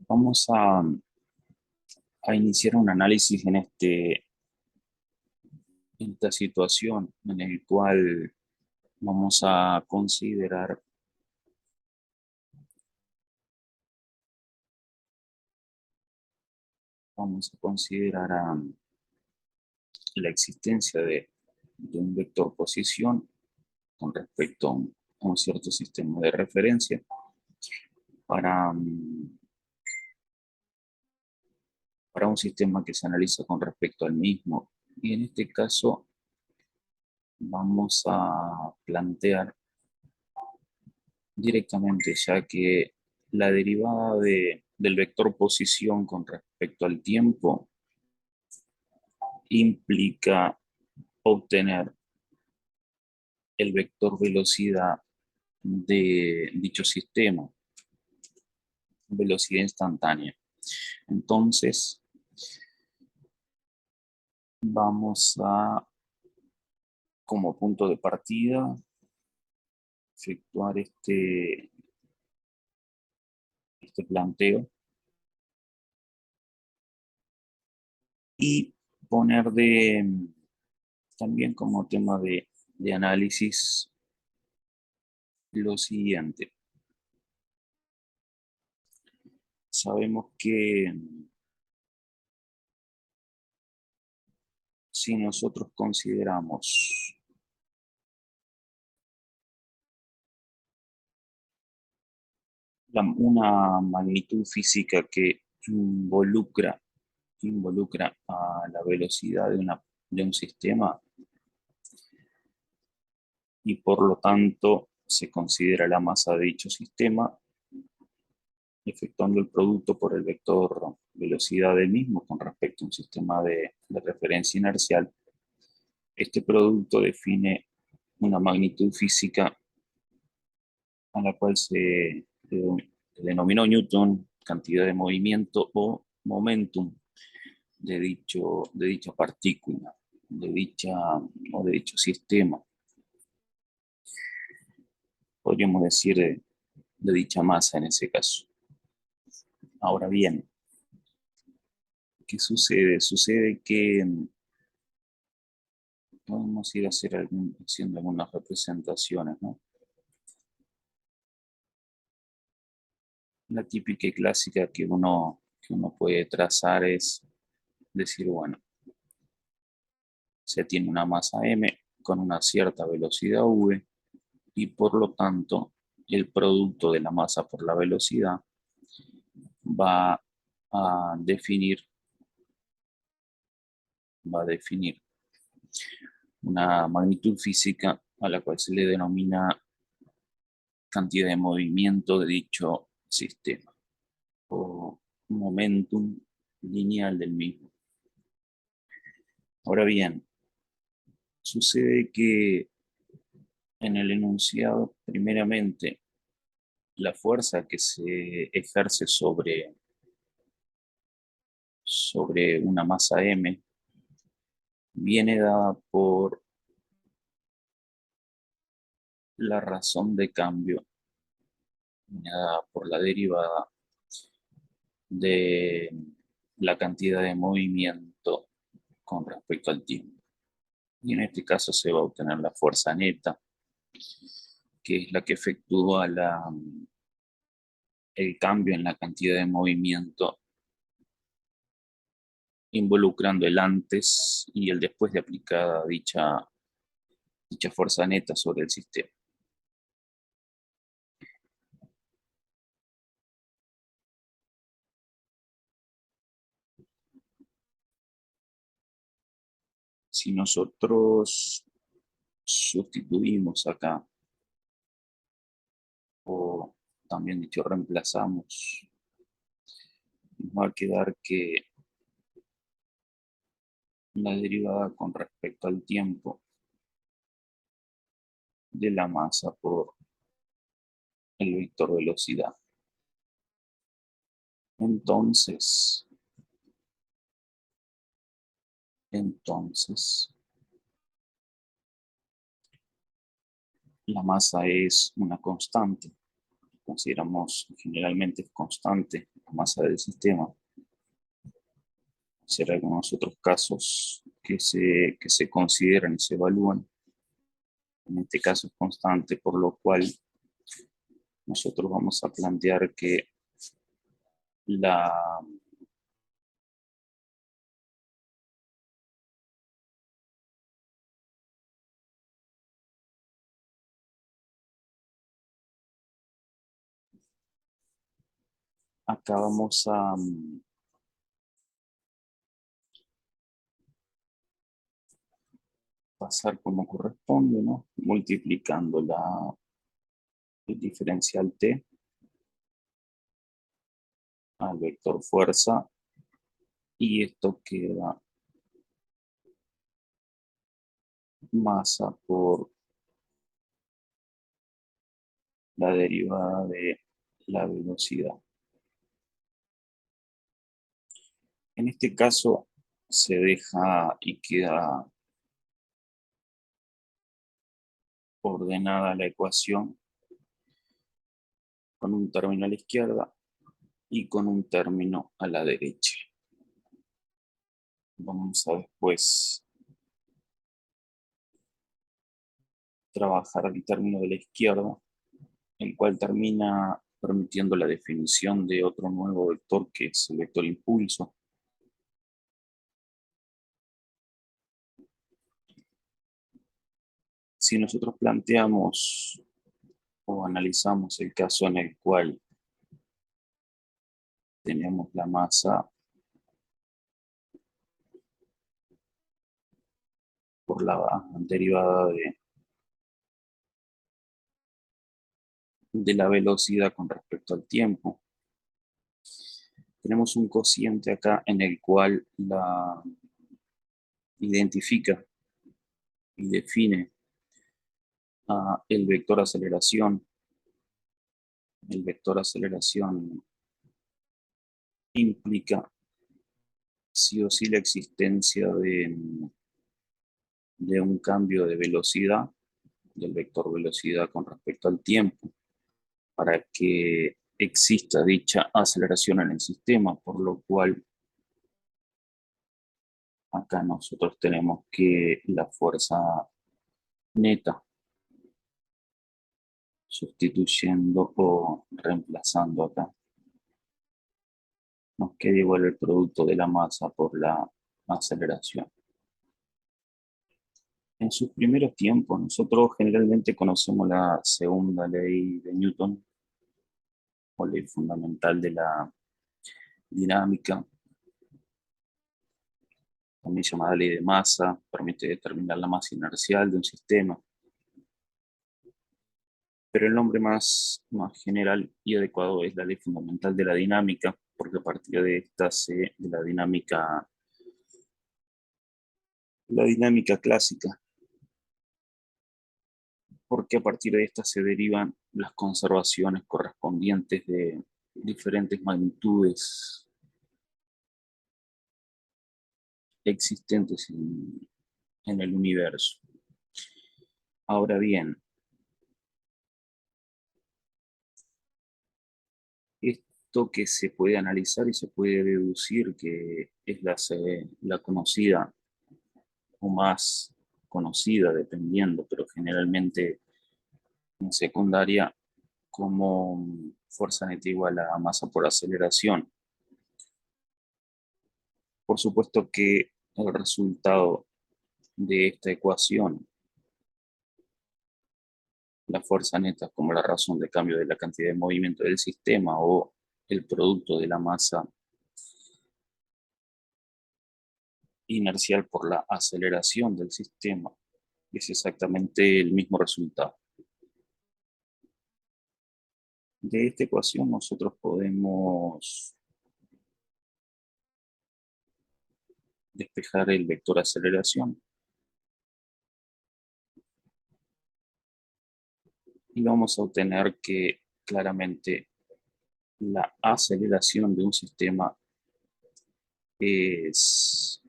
Vamos a iniciar un análisis en esta situación en el cual vamos a considerar, vamos a considerar la existencia de un vector posición con respecto a un cierto sistema de referencia para, para un sistema que se analiza con respecto al mismo. Y en este caso vamos a plantear directamente, ya que la derivada del vector posición con respecto al tiempo implica obtener el vector velocidad de dicho sistema, velocidad instantánea. Entonces, vamos a, como punto de partida, efectuar este planteo y poner también como tema de análisis lo siguiente. Sabemos que si nosotros consideramos una magnitud física que involucra a la velocidad de un sistema y por lo tanto se considera la masa de dicho sistema, efectuando el producto por el vector velocidad del mismo con respecto a un sistema de referencia inercial, este producto define una magnitud física a la cual se denominó Newton cantidad de movimiento o momentum de dicha partícula, de dicho sistema, podríamos decir de dicha masa en ese caso. Ahora bien, ¿qué sucede? Sucede que podemos ir a haciendo algunas representaciones, ¿no? La típica y clásica que uno puede trazar es decir, bueno, se tiene una masa m con una cierta velocidad v y por lo tanto el producto de la masa por la velocidad va a definir, va a definir una magnitud física a la cual se le denomina cantidad de movimiento de dicho sistema o momentum lineal del mismo. Ahora bien, sucede que en el enunciado, primeramente, la fuerza que se ejerce sobre una masa m viene dada por la razón de cambio, viene dada por la derivada de la cantidad de movimiento con respecto al tiempo. Y en este caso se va a obtener la fuerza neta, que es la que efectúa el cambio en la cantidad de movimiento involucrando el antes y el después de aplicada dicha fuerza neta sobre el sistema. Si nosotros sustituimos acá, o también dicho reemplazamos, nos va a quedar que la derivada con respecto al tiempo de la masa por el vector velocidad. Entonces, entonces, la masa es una constante, consideramos generalmente constante masa del sistema. Hacer algunos otros casos que se consideran y se evalúan. En este caso es constante, por lo cual nosotros vamos a plantear que la acá vamos a pasar como corresponde, ¿no? Multiplicando el diferencial t al vector fuerza, y esto queda masa por la derivada de la velocidad. En este caso se deja y queda ordenada la ecuación con un término a la izquierda y con un término a la derecha. Vamos a después trabajar el término de la izquierda, el cual termina permitiendo la definición de otro nuevo vector, que es el vector impulso. Si nosotros planteamos o analizamos el caso en el cual tenemos la masa por la derivada de la velocidad con respecto al tiempo, tenemos un cociente acá en el cual la identifica y define el vector aceleración. El vector aceleración implica sí o sí la existencia de un cambio de velocidad, del vector velocidad con respecto al tiempo, para que exista dicha aceleración en el sistema, por lo cual acá nosotros tenemos que la fuerza neta, sustituyendo o reemplazando acá, nos queda igual el producto de la masa por la aceleración. En sus primeros tiempos, nosotros generalmente conocemos la segunda ley de Newton, o ley fundamental de la dinámica, también llamada ley de masa, permite determinar la masa inercial de un sistema. Pero el nombre más general y adecuado es la ley fundamental de la dinámica, porque a partir de esta de la dinámica clásica, porque a partir de esta se derivan las conservaciones correspondientes de diferentes magnitudes existentes en el universo. Ahora bien, esto que se puede analizar y se puede deducir, que es la conocida o más conocida, dependiendo, pero generalmente en secundaria, como fuerza neta igual a masa por aceleración. Por supuesto que el resultado de esta ecuación, la fuerza neta como la razón de cambio de la cantidad de movimiento del sistema, o el producto de la masa inercial por la aceleración del sistema, es exactamente el mismo resultado. De esta ecuación nosotros podemos despejar el vector aceleración y vamos a obtener que claramente la aceleración de un sistema es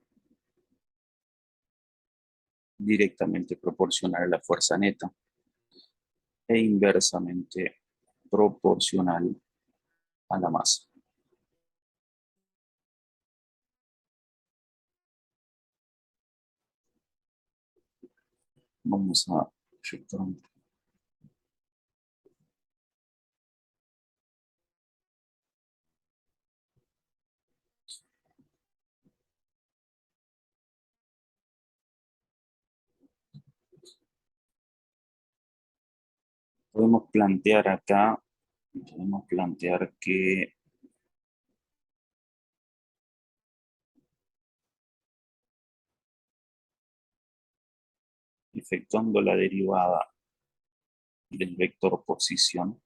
directamente proporcional a la fuerza neta e inversamente proporcional a la masa. Vamos a efectuar podemos plantear acá, podemos plantear que efectuando la derivada del vector posición,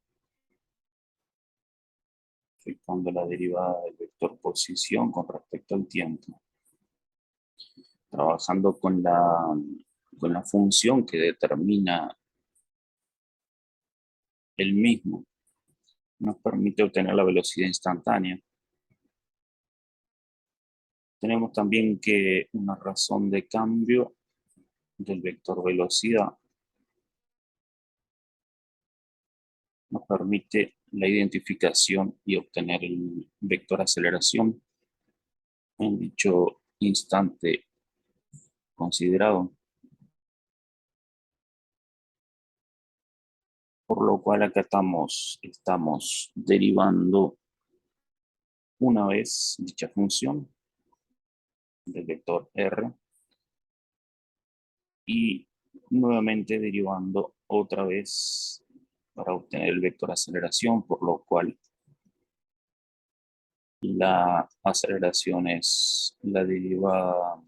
efectuando la derivada del vector posición con respecto al tiempo, trabajando con la función que determina el mismo, nos permite obtener la velocidad instantánea. Tenemos también que una razón de cambio del vector velocidad nos permite la identificación y obtener el vector aceleración en dicho instante considerado. Por lo cual acá estamos derivando una vez dicha función del vector r y nuevamente derivando otra vez para obtener el vector aceleración, por lo cual la aceleración es la derivada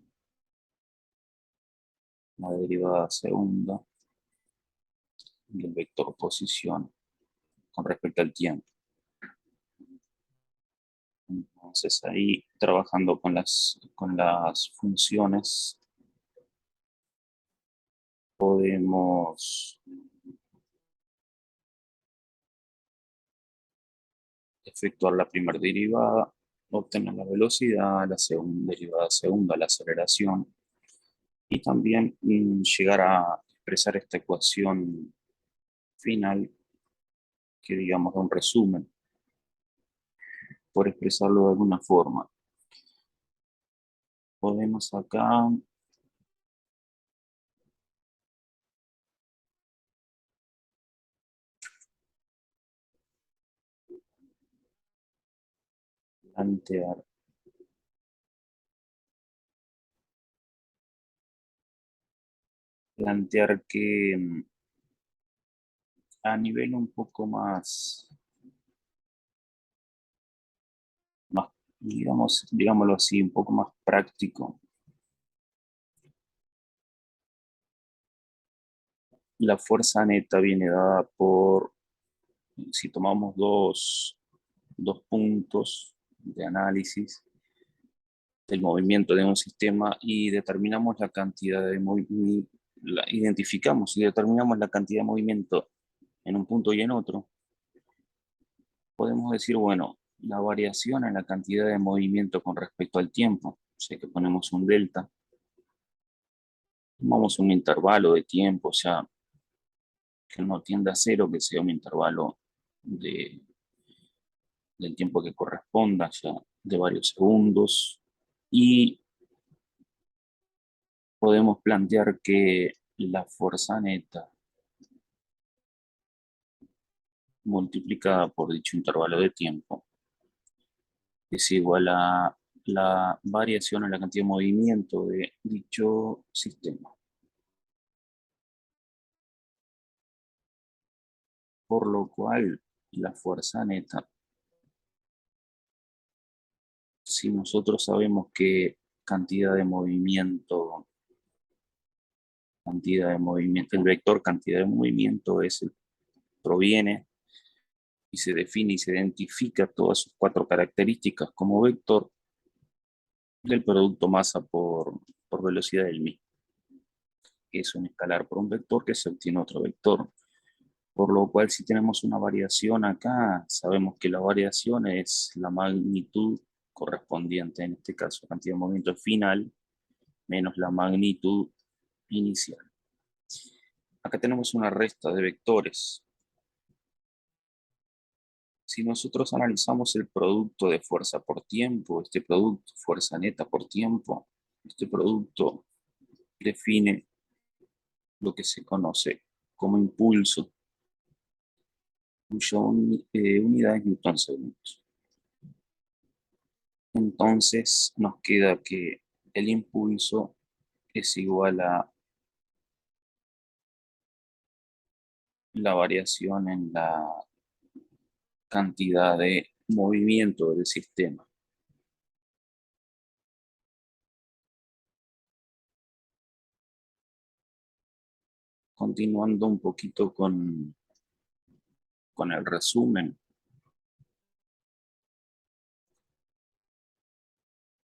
segunda del vector posición con respecto al tiempo. Entonces ahí trabajando con las funciones podemos efectuar la primera derivada, obtener la velocidad, la segunda derivada segunda, la aceleración, y también llegar a expresar esta ecuación final, que digamos es un resumen, por expresarlo de alguna forma. Podemos acá plantear, plantear que a nivel un poco más digámoslo así, un poco más práctico, la fuerza neta viene dada por, si tomamos dos puntos de análisis del movimiento de un sistema y determinamos la cantidad de movimiento, identificamos y determinamos la cantidad de movimiento en un punto y en otro, podemos decir, bueno, la variación en la cantidad de movimiento con respecto al tiempo, o sea que ponemos un delta, tomamos un intervalo de tiempo, o sea, que no tienda a cero, que sea un intervalo de, del tiempo que corresponda, ya de varios segundos, y podemos plantear que la fuerza neta multiplicada por dicho intervalo de tiempo es igual a la variación en la cantidad de movimiento de dicho sistema. Por lo cual, la fuerza neta, si nosotros sabemos que el vector cantidad de movimiento proviene y se define y se identifica todas sus cuatro características como vector del producto masa por velocidad del mismo, que es un escalar por un vector que se obtiene otro vector. Por lo cual, si tenemos una variación acá, sabemos que la variación es la magnitud correspondiente, en este caso, cantidad de movimiento final, menos la magnitud inicial. Acá tenemos una resta de vectores. Si nosotros analizamos el producto de fuerza por tiempo, este producto, fuerza neta por tiempo, este producto define lo que se conoce como impulso, cuya unidad es Newton segundos. Entonces nos queda que el impulso es igual a la variación en la cantidad de movimiento del sistema. Continuando un poquito con el resumen,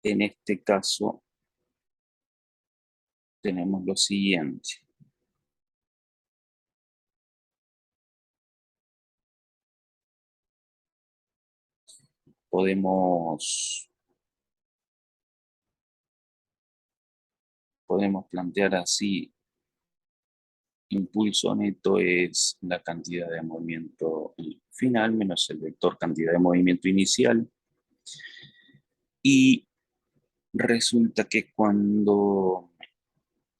en este caso tenemos lo siguiente. Podemos plantear así: impulso neto es la cantidad de movimiento final menos el vector cantidad de movimiento inicial. Y resulta que cuando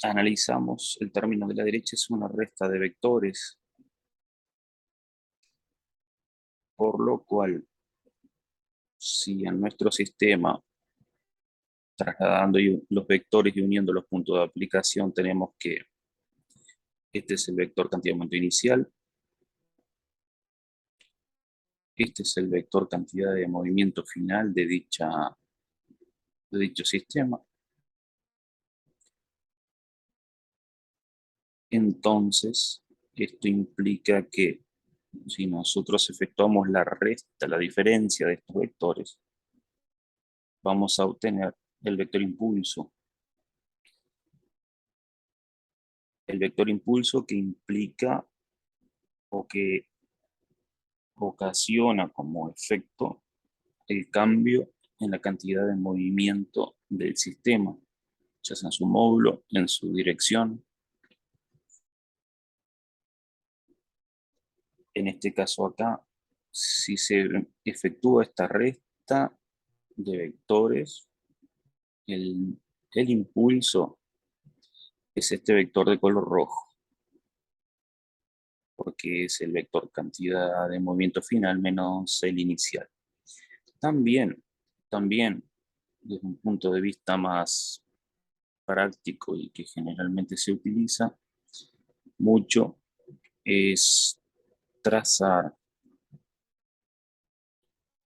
analizamos el término de la derecha es una resta de vectores, por lo cual si en nuestro sistema, trasladando los vectores y uniendo los puntos de aplicación, tenemos que este es el vector cantidad de momento inicial, este es el vector cantidad de movimiento final de dicho sistema. Entonces, esto implica que si nosotros efectuamos la resta, la diferencia de estos vectores, vamos a obtener el vector impulso. El vector impulso que implica o que ocasiona como efecto el cambio en la cantidad de movimiento del sistema, ya sea en su módulo, en su dirección. En este caso acá, si se efectúa esta resta de vectores, el, el impulso es este vector de color rojo, porque es el vector cantidad de movimiento final menos el inicial. También, desde un punto de vista más práctico y que generalmente se utiliza mucho, es trazar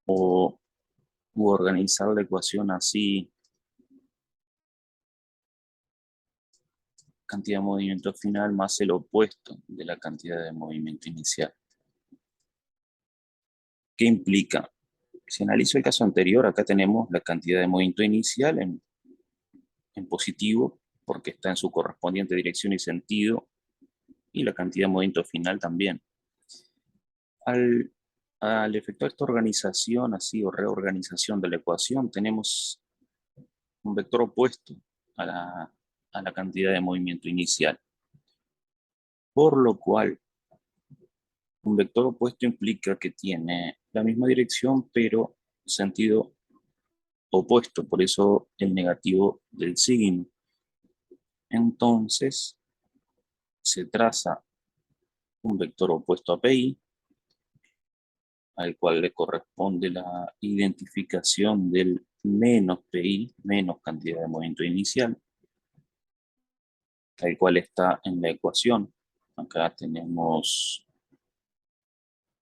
o organizar la ecuación así: cantidad de movimiento final más el opuesto de la cantidad de movimiento inicial. ¿Qué implica? Si analizo el caso anterior, acá tenemos la cantidad de movimiento inicial en positivo, porque está en su correspondiente dirección y sentido, y la cantidad de movimiento final también. Al, al efectuar esta organización así o reorganización de la ecuación, tenemos un vector opuesto a la cantidad de movimiento inicial. Por lo cual, un vector opuesto implica que tiene la misma dirección, pero sentido opuesto, por eso el negativo del signo. Entonces, se traza un vector opuesto a PI, al cual le corresponde la identificación del menos PI, menos cantidad de movimiento inicial, el cual está en la ecuación. Acá tenemos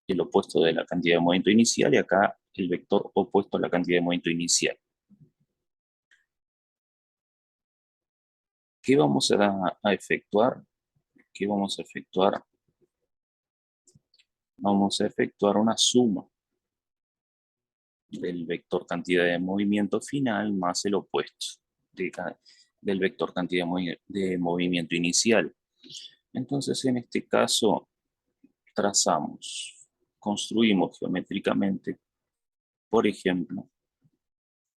el opuesto de la cantidad de movimiento inicial y acá el vector opuesto a la cantidad de movimiento inicial. ¿Qué vamos a efectuar? ¿Qué vamos a efectuar? Vamos a efectuar una suma del vector cantidad de movimiento final más el opuesto del vector cantidad de movimiento inicial. Entonces, en este caso, construimos geométricamente, por ejemplo,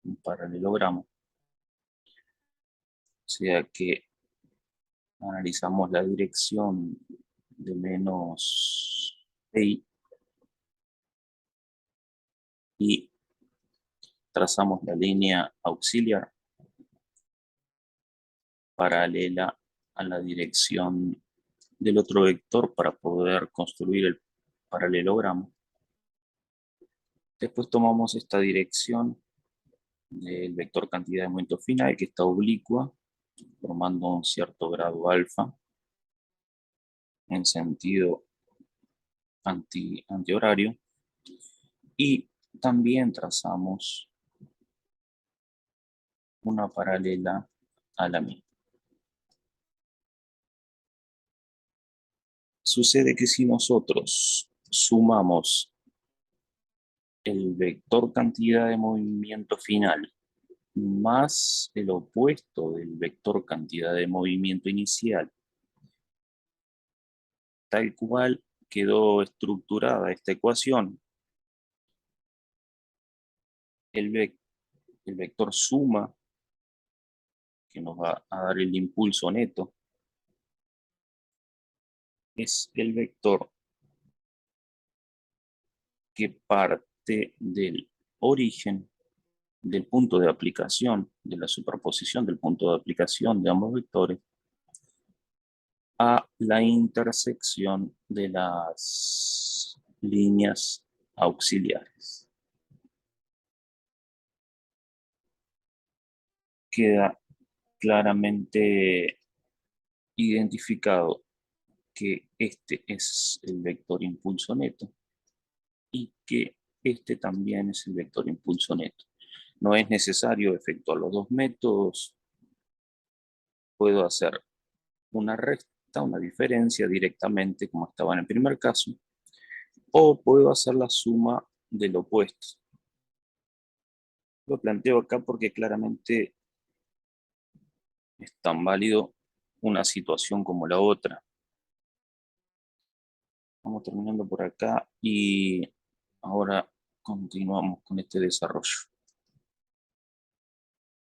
un paralelogramo, o sea que analizamos la dirección de menos I y trazamos la línea auxiliar paralela a la dirección del otro vector para poder construir el paralelogramo. Después tomamos esta dirección del vector cantidad de momento final, que está oblicua, formando un cierto grado alfa en sentido antihorario, y también trazamos una paralela a la misma. Sucede que si nosotros sumamos el vector cantidad de movimiento final más el opuesto del vector cantidad de movimiento inicial, tal cual quedó estructurada esta ecuación, el, el vector suma, que nos va a dar el impulso neto, es el vector que parte del origen del punto de aplicación, de la superposición del punto de aplicación de ambos vectores, a la intersección de las líneas auxiliares. Queda claramente identificado que este es el vector impulso neto y que este también es el vector impulso neto. No es necesario efectuar los dos métodos. Puedo hacer una resta, una diferencia directamente como estaba en el primer caso, o puedo hacer la suma del opuesto. Lo planteo acá porque claramente es tan válido una situación como la otra. Vamos terminando por acá y ahora continuamos con este desarrollo.